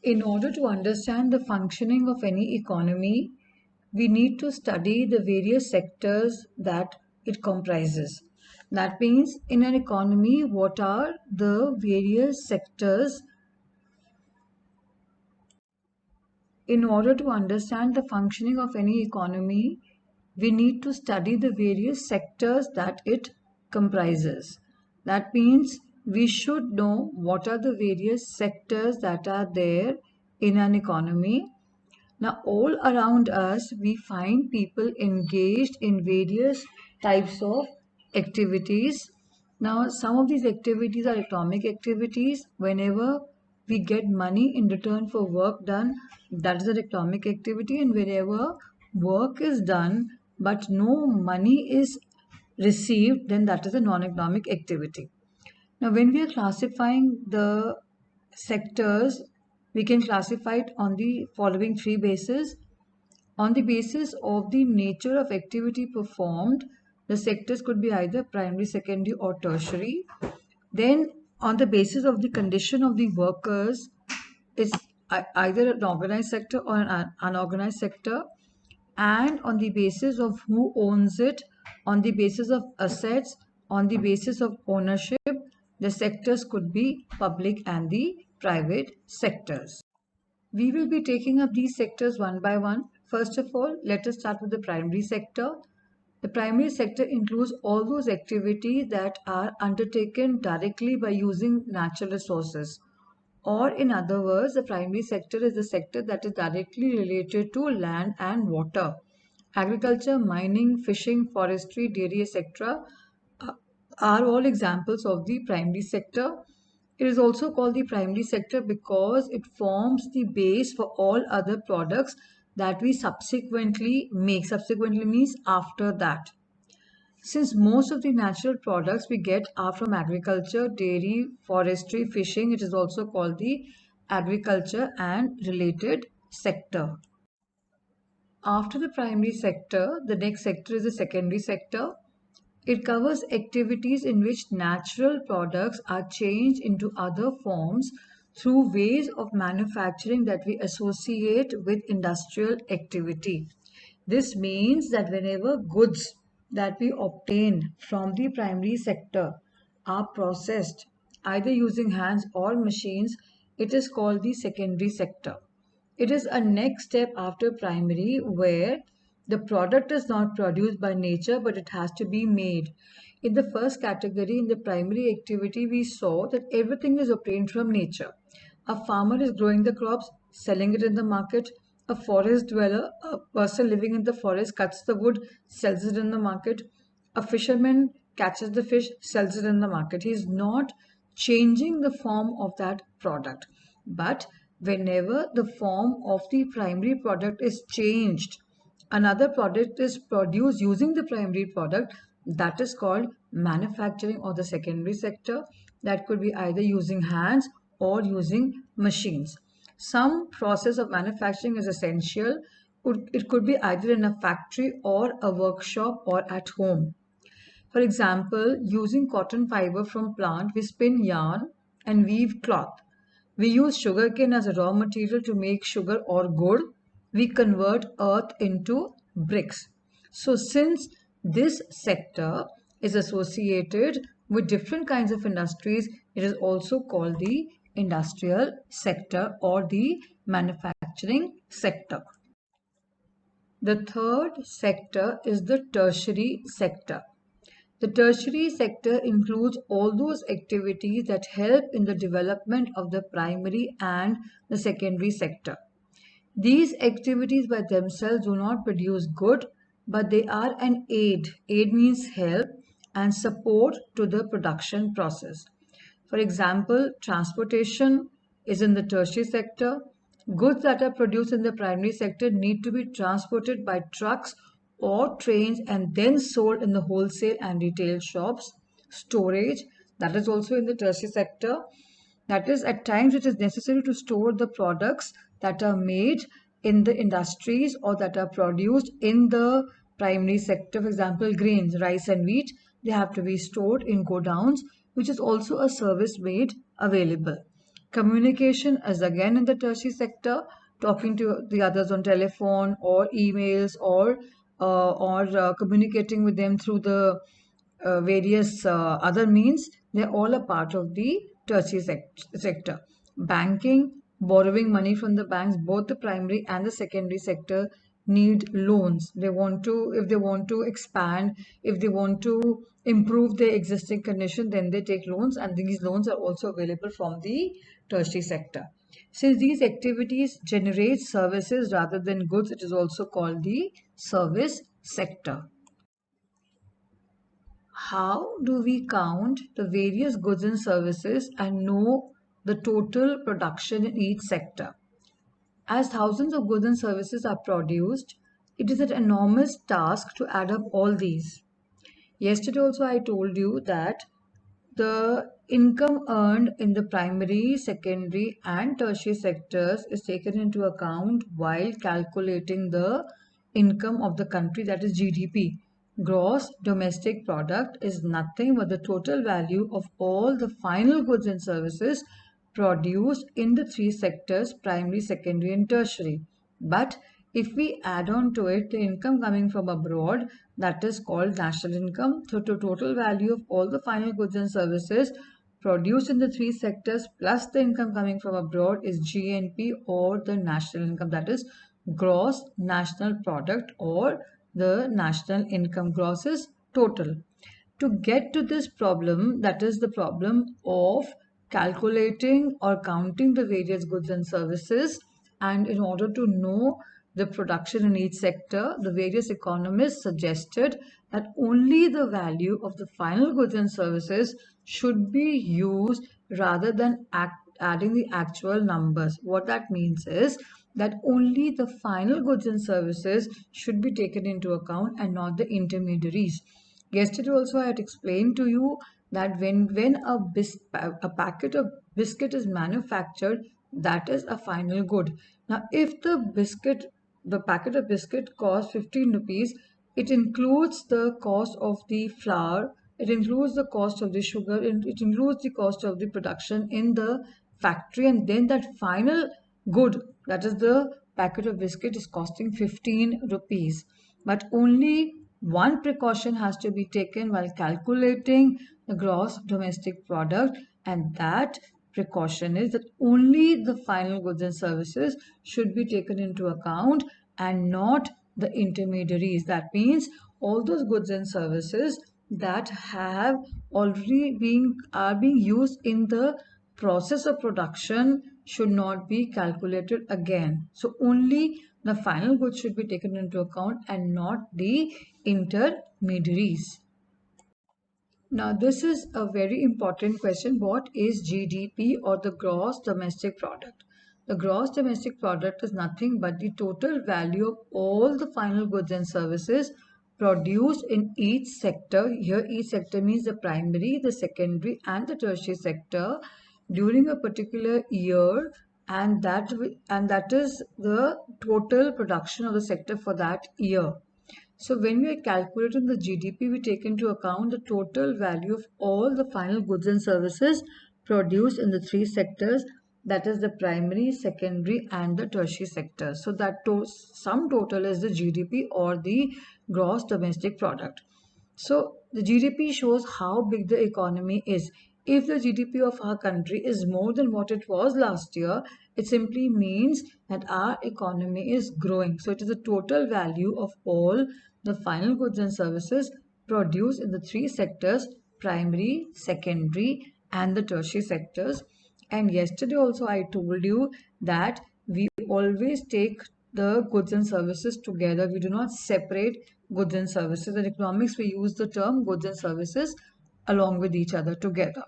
In order to understand the functioning of any economy, we need to study the various sectors that it comprises. That means, in an economy, what are the various sectors? In order to understand the functioning of any economy, we need to study the various sectors that it comprises. That means we should know what are the various sectors that are there in an economy. Now, all around us, we find people engaged in various types of activities. Now, some of these activities are economic activities. Whenever we get money in return for work done, that is an economic activity. And whenever work is done but no money is received, then that is a non-economic activity. Now, when we are classifying the sectors, we can classify it on the following three bases. On the basis of the nature of activity performed, the sectors could be either primary, secondary, or tertiary. Then, on the basis of the condition of the workers, it's either an organized sector or an unorganized sector. And on the basis of who owns it, on the basis of assets, on the basis of ownership, the sectors could be public and the private sectors. We will be taking up these sectors one by one. First of all, let us start with the primary sector. The primary sector includes all those activities that are undertaken directly by using natural resources. Or in other words, the primary sector is the sector that is directly related to land and water. Agriculture, mining, fishing, forestry, dairy, etc. Are all examples of the primary sector. It is also called the primary sector because it forms the base for all other products that we subsequently make. Subsequently means after that. Since most of the natural products we get are from agriculture, dairy, forestry, fishing, it is also called the agriculture and related sector. After the primary sector, the next sector is the secondary sector. It covers activities in which natural products are changed into other forms through ways of manufacturing that we associate with industrial activity. This means that whenever goods that we obtain from the primary sector are processed either using hands or machines, it is called the secondary sector. It is a next step after primary where the product is not produced by nature but it has to be made. In the first category, in the primary activity, we saw that everything is obtained from nature. A farmer is growing the crops, selling it in the market. A forest dweller, a person living in the forest, cuts the wood, sells it in the market. A fisherman catches the fish, sells it in the market. He is not changing the form of that product. But whenever the form of the primary product is changed, another product is produced using the primary product, that is called manufacturing or the secondary sector. That could be either using hands or using machines. Some process of manufacturing is essential. It could be either in a factory or a workshop or at home. For example, using cotton fiber from plant, we spin yarn and weave cloth. We use sugarcane as a raw material to make sugar or gur. We convert earth into bricks. So since this sector is associated with different kinds of industries, it is also called the industrial sector or the manufacturing sector. The third sector is the tertiary sector. The tertiary sector includes all those activities that help in the development of the primary and the secondary sector. These activities by themselves do not produce good, but they are an aid. Aid means help and support to the production process. For example, transportation is in the tertiary sector. Goods that are produced in the primary sector need to be transported by trucks or trains and then sold in the wholesale and retail shops. Storage, that is also in the tertiary sector. That is, at times it is necessary to store the products that are made in the industries or that are produced in the primary sector. For example, grains, rice and wheat, they have to be stored in godowns, which is also a service made available. Communication is again in the tertiary sector, talking to the others on telephone or emails, or communicating with them through the various other means. They're all a part of the tertiary sector. Banking, borrowing money from the banks, both the primary and the secondary sector need loans. They want to, if they want to expand, if they want to improve their existing condition, then they take loans, and these loans are also available from the tertiary sector. Since these activities generate services rather than goods, it is also called the service sector. How do we count the various goods and services and know the total production in each sector? As thousands of goods and services are produced, it is an enormous task to add up all these. Yesterday also I told you that the income earned in the primary, secondary, and tertiary sectors is taken into account while calculating the income of the country, that is GDP. Gross domestic product is nothing but the total value of all the final goods and services produced in the three sectors, primary, secondary, and tertiary. But if we add on to it the income coming from abroad, that is called national income. So the total value of all the final goods and services produced in the three sectors plus the income coming from abroad is GNP, or the national income, that is gross national product, or the national income. Gross is total. To get to this problem, that is the problem of calculating or counting the various goods and services, and in order to know the production in each sector, the various economists suggested that only the value of the final goods and services should be used rather than adding the actual numbers. What that means is that only the final goods and services should be taken into account and not the intermediaries. Yesterday also I had explained to you that when a packet of biscuit is manufactured, that is a final good. Now, if the packet of biscuit costs 15 rupees, it includes the cost of the flour, it includes the cost of the sugar, it includes the cost of the production in the factory, and then that final good, that is the packet of biscuit, is costing 15 rupees. But only one precaution has to be taken while calculating the gross domestic product, and that precaution is that only the final goods and services should be taken into account and not the intermediaries. That means all those goods and services that have already being used in the process of production should not be calculated again. So only the final goods should be taken into account and not the intermediaries. Now, this is a very important question. What is GDP, or the gross domestic product? The gross domestic product is nothing but the total value of all the final goods and services produced in each sector. Here, each sector means the primary, the secondary, and the tertiary sector during a particular year, and that is the total production of the sector for that year. So when we are calculating the GDP, we take into account the total value of all the final goods and services produced in the three sectors, that is the primary, secondary, and the tertiary sector. So that sum total is the GDP, or the gross domestic product. So the GDP shows how big the economy is. If the GDP of our country is more than what it was last year, it simply means that our economy is growing. So it is the total value of all the final goods and services produced in the three sectors, primary, secondary, and the tertiary sectors. And yesterday also I told you that we always take the goods and services together. We do not separate goods and services. In economics, we use the term goods and services along with each other together.